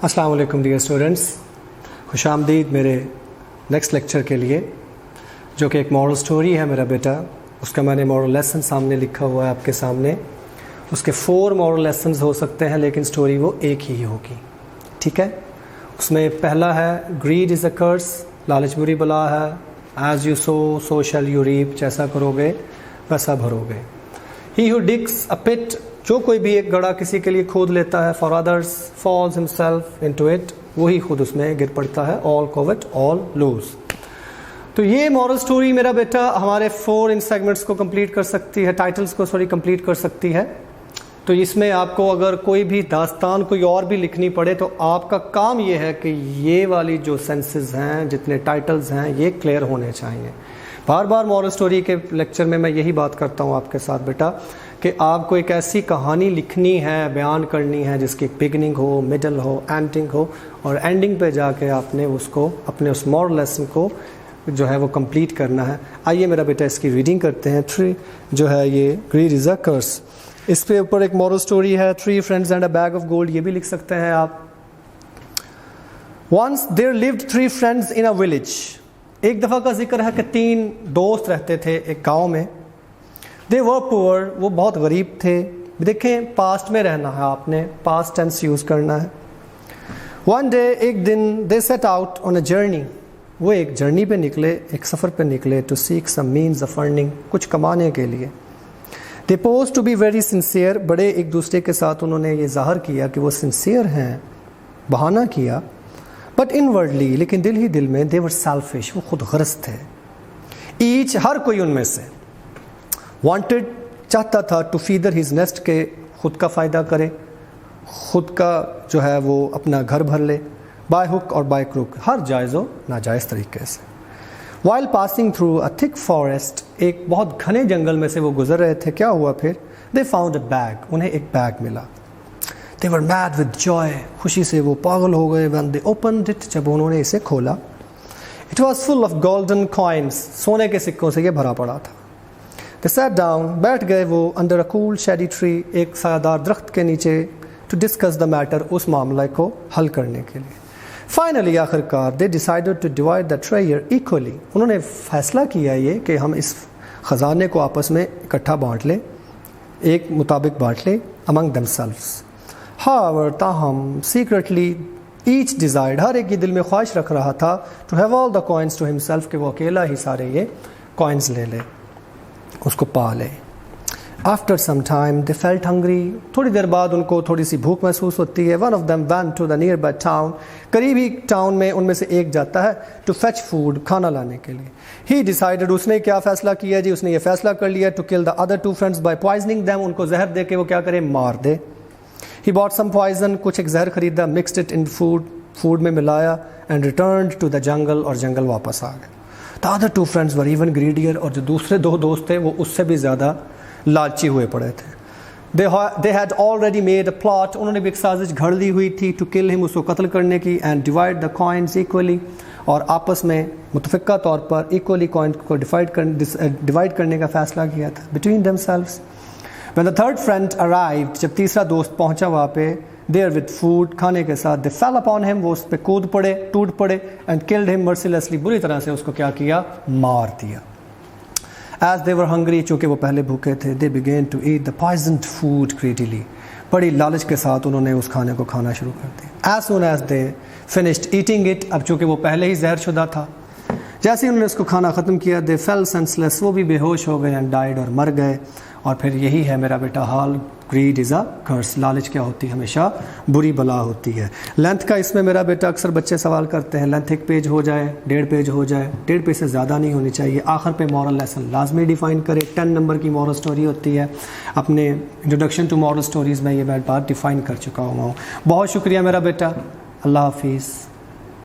अस्सलाम वालेकुम dear students, खुश आमदीद मेरे नेक्स्ट लेक्चर के लिए, जो कि एक मॉरल स्टोरी है मेरा बेटा। उसका मैंने मॉरल लेसन सामने लिखा हुआ है आपके सामने। उसके 4 मॉरल लेसन्स हो सकते हैं, लेकिन स्टोरी वो एक ही होगी, ठीक है। उसमें पहला है ग्रीड इज़ अ कर्स, लालच बुरी बला है। As you sow shall you reap, जैसा करोगे वैसा भरोगे। ही हु डिग्स अ पिट, जो कोई भी एक गड्ढा किसी के लिए खोद लेता है, for others falls himself into it, वही खुद उसमें गिर पड़ता है। All covet all lose. तो ये मॉरल स्टोरी मेरा बेटा हमारे 4 इन सेगमेंट्स को कंप्लीट कर सकती है, टाइटल्स को कंप्लीट कर सकती है। तो इसमें आपको अगर कोई भी दास्तान कोई और भी लिखनी पड़े तो आपका काम ये है कि ये वाली जो सेंसेस हैं, जितने टाइटल्स हैं, ये क्लियर होने चाहिए। बार बार मॉरल स्टोरी के लेक्चर में मैं यही बात करता हूँ आपके साथ बेटा, कि आपको एक ऐसी कहानी लिखनी है, बयान करनी है, जिसकी एक बिगनिंग हो, मिडल हो, एंडिंग हो, और एंडिंग पे जाके आपने उसको अपने उस मॉरल लेसन को जो है वो कंप्लीट करना है। आइए मेरा बेटा इसकी रीडिंग करते हैं। 3 जो है ये ग्रीड इज़ अ कर्स, इस पे ऊपर एक मॉरल स्टोरी है। 3 friends and a bag of gold, ये भी लिख सकते हैं आप। Once there lived 3 friends in a village, एक दफ़ा का जिक्र है कि 3 दोस्त रहते थे एक गांव में। दे वर पुअर, वो बहुत गरीब थे। देखें पास्ट में रहना है, आपने पास्ट टेंस यूज़ करना है। वन डे, एक दिन, they set out on a journey, वो एक जर्नी पे निकले, एक सफ़र पे निकले। To seek some means of earning, कुछ कमाने के लिए। They pose to be very sincere, बड़े एक दूसरे के साथ उन्होंने ये ज़ाहिर किया कि वो सिंसियर हैं, बहाना किया। बट इनवर्डली, लेकिन दिल ही दिल में, दे वर सेल्फिश, वो खुद गर्ज थे। ईच, हर कोई उनमें से, वांटेड, चाहता था, टू फीदर हिज नेस्ट, के खुद का फ़ायदा करे, खुद का जो है वो अपना घर भर ले, बाय हुक और बाय क्रुक, हर जायज़ व नाजायज़ तरीके से। While passing through a thick forest, एक बहुत घने जंगल में से वो गुजर रहे थे। क्या हुआ फिर? दे फाउंड अ बैग, उन्हें एक बैग मिला। दे वर मैड विद जॉय, खुशी से वो पागल हो गए। व्हेन दे ओपनड इट, जब उन्होंने इसे खोला, it was full of golden coins, सोने के सिक्कों से ये भरा पड़ा था। दे सैट डाउन, बैठ गए वो, under a cool shady tree, एक सायादार दरख्त के नीचे, टू डिस्कस द मैटर, उस मामले को हल करने के लिए। फाइनली, आखिरकार, they decided to divide the treasure equally, उन्होंने फैसला किया ये कि हम इस ख़जाने को आपस में इकट्ठा बांट लें, एक मुताबिक बांट लें, अमंग दमसेल्व्स। हाउएवर, ताहम, सीक्रेटली, ईच डिजायर्ड, हर एक के दिल में ख्वाहिश रख रहा था, to have all the coins to himself, कि वो अकेला ही सारे ये कॉइन्स ले ले, उसको पा ले। After some time they felt hungry, थोड़ी देर बाद उनको थोड़ी सी भूख महसूस होती है। One of them went to the nearby town, करीब ही टाउन में उनमें से एक जाता है, टू फेच फूड, खाना लाने के लिए। ही डिसाइडेड, उसने क्या फैसला किया जी? उसने ये फैसला कर लिया, to kill the other 2 friends by poisoning them, उनको जहर दे के वो क्या करे? मार दे। ही बॉट सम पॉइजन, कुछ एक जहर खरीदा, मिक्सड इट इन फूड में मिलाया, and returned to the jungle, और जंगल वापस आ गए। The other 2 friends were even greedier, और जो दूसरे 2 दोस्त थे वो उससे भी ज़्यादा लालची हुए पड़े थे। They had already made a plot, उन्होंने भी एक साजिश घड़ ली हुई थी, टू किल हिम, उसको कत्ल करने की, and divide the coins equally, और आपस में मुतफ़िक़ा तौर पर इक्वली कॉइन को डिवाइड करने का फैसला किया था, between themselves. When the third friend arrived, जब तीसरा दोस्त पहुंचा वहाँ पे, देयर विद फूड, खाने के साथ, दे फेल अपॉन हिम, वो उस पर कूद पड़े, टूट पड़े, एंड किल्ड हिम मर्सिलेसली, बुरी तरह से उसको क्या किया? मार दिया। As they were hungry, चूँकि वो पहले भूखे थे, they began to eat the poisoned food greedily, बड़ी लालच के साथ उन्होंने उस खाने को खाना शुरू कर दिया। As soon as they finished eating it, अब चूँकि वो पहले ही जहरशुदा था, जैसे ही उन्होंने उसको खाना ख़त्म किया, they fell senseless, वो भी बेहोश हो गए, and died, और मर गए। और फिर यही है मेरा बेटा हाल, ग्रीड इज़ अ कर्स, लालच क्या होती है? हमेशा बुरी बला होती है। लेंथ का इसमें मेरा बेटा अक्सर बच्चे सवाल करते हैं, लेंथ 1 पेज हो जाए, 1.5 पेज हो जाए, 1.5 पेज से ज़्यादा नहीं होनी चाहिए। आखिर पे मॉरल लेसन लाजमी डिफ़ाइन करे। 10 नंबर की मॉरल स्टोरी होती है, अपने इंट्रोडक्शन टू मॉरल स्टोरीज़ में ये मैं बात डिफ़ाइन कर चुका हुआ हूँ। बहुत शुक्रिया मेरा बेटा, अल्लाह हाफिज़।